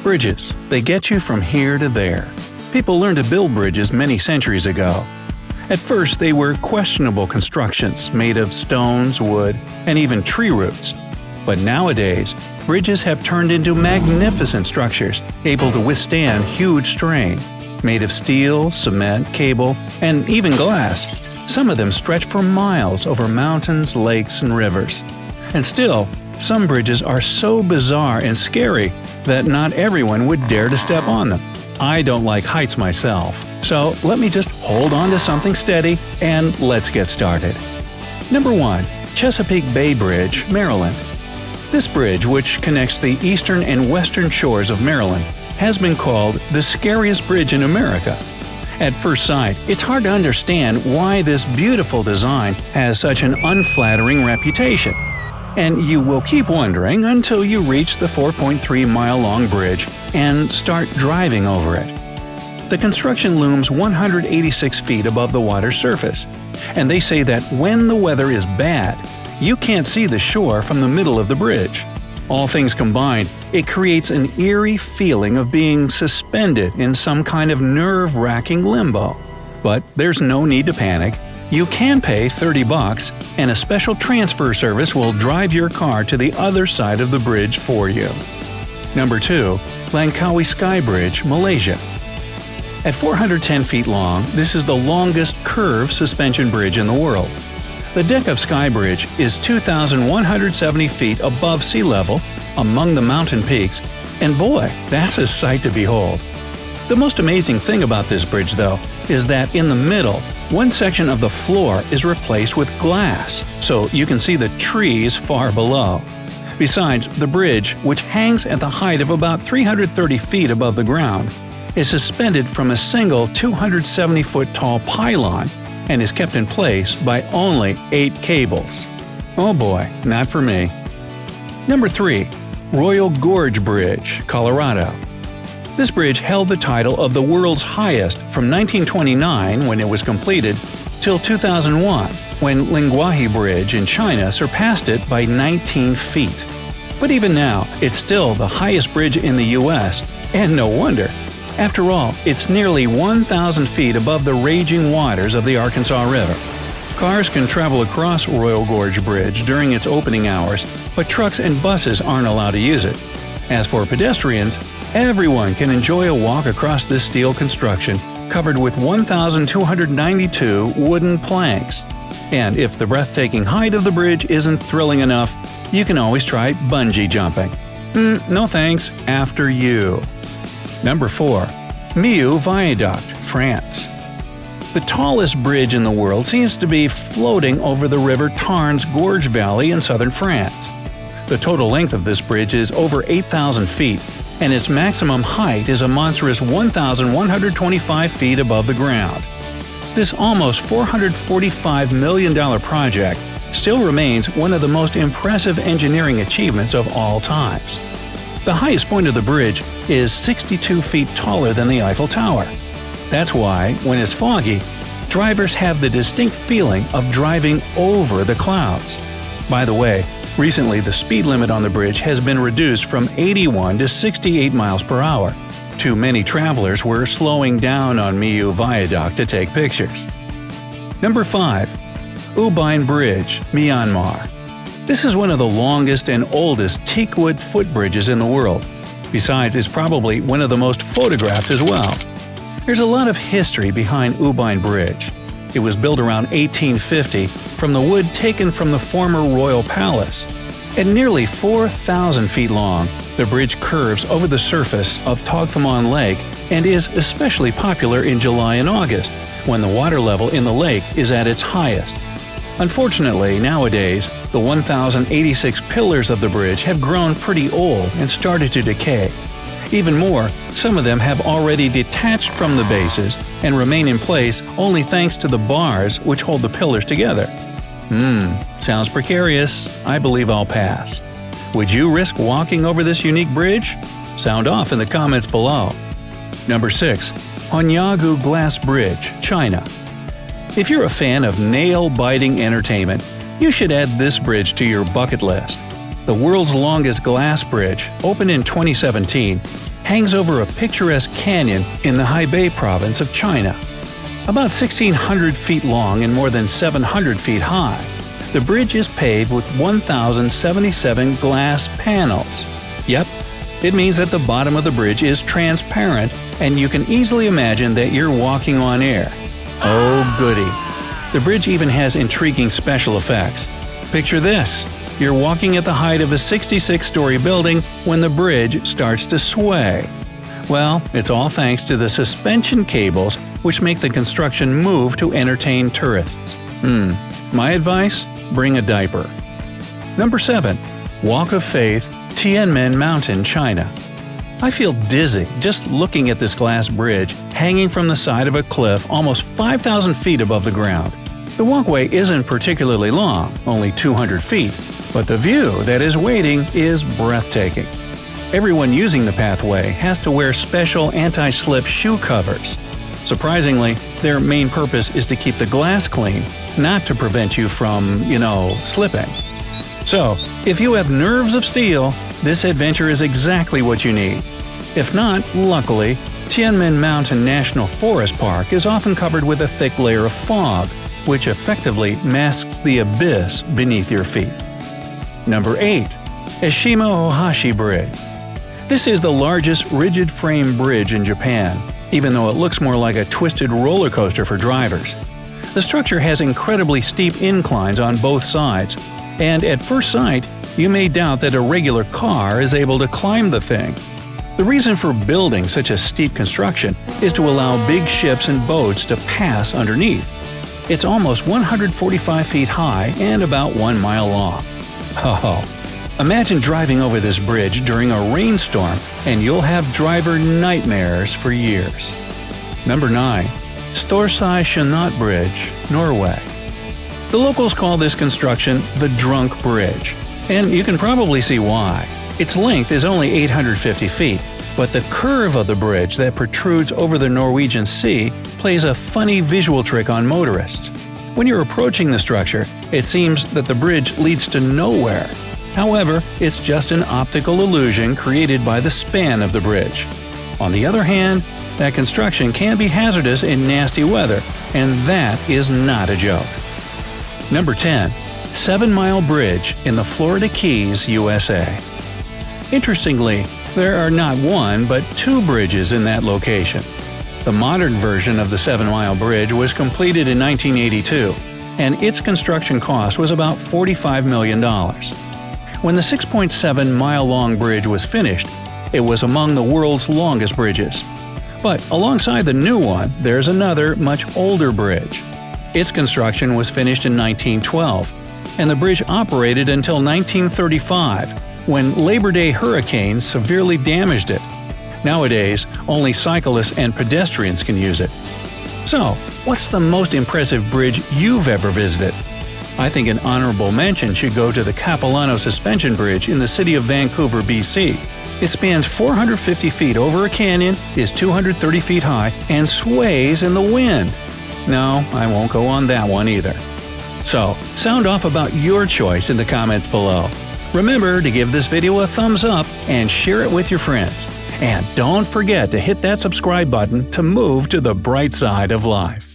Bridges. They get you from here to there. People learned to build bridges many centuries ago. At first, they were questionable constructions made of stones, wood, and even tree roots. But nowadays, bridges have turned into magnificent structures able to withstand huge strain. Made of steel, cement, cable, and even glass, some of them stretch for miles over mountains, lakes, and rivers. And still, some bridges are so bizarre and scary that not everyone would dare to step on them. I don't like heights myself, so let me just hold on to something steady and let's get started. Number 1. Chesapeake Bay Bridge, Maryland. This bridge, which connects the eastern and western shores of Maryland, has been called the scariest bridge in America. At first sight, it's hard to understand why this beautiful design has such an unflattering reputation. And you will keep wondering until you reach the 4.3-mile-long bridge and start driving over it. The construction looms 186 feet above the water's surface, and they say that when the weather is bad, you can't see the shore from the middle of the bridge. All things combined, it creates an eerie feeling of being suspended in some kind of nerve-wracking limbo. But there's no need to panic. You can pay $30 and a special transfer service will drive your car to the other side of the bridge for you. Number 2. Langkawi Sky Bridge, Malaysia. At 410 feet long, this is the longest curved suspension bridge in the world. The deck of Sky Bridge is 2,170 feet above sea level, among the mountain peaks, and boy, that's a sight to behold. The most amazing thing about this bridge, though, is that in the middle, one section of the floor is replaced with glass, so you can see the trees far below. Besides, the bridge, which hangs at the height of about 330 feet above the ground, is suspended from a single 270-foot-tall pylon and is kept in place by only 8 cables. Oh boy, not for me. Number 3. Royal Gorge Bridge, Colorado. This bridge held the title of the world's highest from 1929, when it was completed, till 2001, when Lingguahi Bridge in China surpassed it by 19 feet. But even now, it's still the highest bridge in the U.S., and no wonder. After all, it's nearly 1,000 feet above the raging waters of the Arkansas River. Cars can travel across Royal Gorge Bridge during its opening hours, but trucks and buses aren't allowed to use it. As for pedestrians, everyone can enjoy a walk across this steel construction covered with 1,292 wooden planks. And if the breathtaking height of the bridge isn't thrilling enough, you can always try bungee jumping. No thanks, after you. Number 4. Millau Viaduct, France. The tallest bridge in the world seems to be floating over the river Tarn's Gorge Valley in southern France. The total length of this bridge is over 8,000 feet, and its maximum height is a monstrous 1,125 feet above the ground. This almost $445 million project still remains one of the most impressive engineering achievements of all times. The highest point of the bridge is 62 feet taller than the Eiffel Tower. That's why, when it's foggy, drivers have the distinct feeling of driving over the clouds. By the way, recently the speed limit on the bridge has been reduced from 81 to 68 miles per hour. Too many travelers were slowing down on Millau Viaduct to take pictures. Number 5. Ubin Bridge, Myanmar. This is one of the longest and oldest teakwood footbridges in the world. Besides, it's probably one of the most photographed as well. There's a lot of history behind Ubin Bridge. It was built around 1850 from the wood taken from the former royal palace. At nearly 4,000 feet long, the bridge curves over the surface of Togthamon Lake and is especially popular in July and August, when the water level in the lake is at its highest. Unfortunately, nowadays, the 1,086 pillars of the bridge have grown pretty old and started to decay. Even more, some of them have already detached from the bases and remain in place only thanks to the bars which hold the pillars together. Sounds precarious. I believe I'll pass. Would you risk walking over this unique bridge? Sound off in the comments below. Number 6. Hongyagu Glass Bridge, China. If you're a fan of nail-biting entertainment, you should add this bridge to your bucket list. The world's longest glass bridge, opened in 2017, hangs over a picturesque canyon in the Hebei province of China. About 1,600 feet long and more than 700 feet high, the bridge is paved with 1,077 glass panels. Yep, it means that the bottom of the bridge is transparent and you can easily imagine that you're walking on air. Oh goody! The bridge even has intriguing special effects. Picture this. You're walking at the height of a 66-story building when the bridge starts to sway. Well, it's all thanks to the suspension cables which make the construction move to entertain tourists. My advice? Bring a diaper. Number 7. Walk of Faith, Tianmen Mountain, China. I feel dizzy just looking at this glass bridge hanging from the side of a cliff almost 5,000 feet above the ground. The walkway isn't particularly long, only 200 feet, but the view that is waiting is breathtaking. Everyone using the pathway has to wear special anti-slip shoe covers. Surprisingly, their main purpose is to keep the glass clean, not to prevent you from, slipping. So, if you have nerves of steel, this adventure is exactly what you need. If not, luckily, Tianmen Mountain National Forest Park is often covered with a thick layer of fog, which effectively masks the abyss beneath your feet. Number 8. Eshima Ohashi Bridge. This is the largest rigid-frame bridge in Japan, even though it looks more like a twisted roller coaster for drivers. The structure has incredibly steep inclines on both sides, and at first sight, you may doubt that a regular car is able to climb the thing. The reason for building such a steep construction is to allow big ships and boats to pass underneath. It's almost 145 feet high and about 1 mile long. Oh, imagine driving over this bridge during a rainstorm and you'll have driver nightmares for years. Number 9. Storsei Shanot Bridge, Norway. The locals call this construction the Drunk Bridge, and you can probably see why. Its length is only 850 feet, but the curve of the bridge that protrudes over the Norwegian Sea plays a funny visual trick on motorists. When you're approaching the structure, it seems that the bridge leads to nowhere. However, it's just an optical illusion created by the span of the bridge. On the other hand, that construction can be hazardous in nasty weather, and that is not a joke. Number 10. 7 Mile Bridge in the Florida Keys, USA. Interestingly, there are not one but 2 bridges in that location. The modern version of the 7 Mile Bridge was completed in 1982, and its construction cost was about $45 million. When the 6.7-mile-long bridge was finished, it was among the world's longest bridges. But alongside the new one, there's another, much older bridge. Its construction was finished in 1912, and the bridge operated until 1935, when Labor Day hurricane severely damaged it. Nowadays, only cyclists and pedestrians can use it. So, what's the most impressive bridge you've ever visited? I think an honorable mention should go to the Capilano Suspension Bridge in the city of Vancouver, BC. It spans 450 feet over a canyon, is 230 feet high, and sways in the wind. No, I won't go on that one either. So, sound off about your choice in the comments below. Remember to give this video a thumbs up and share it with your friends. And don't forget to hit that subscribe button to move to the bright side of life.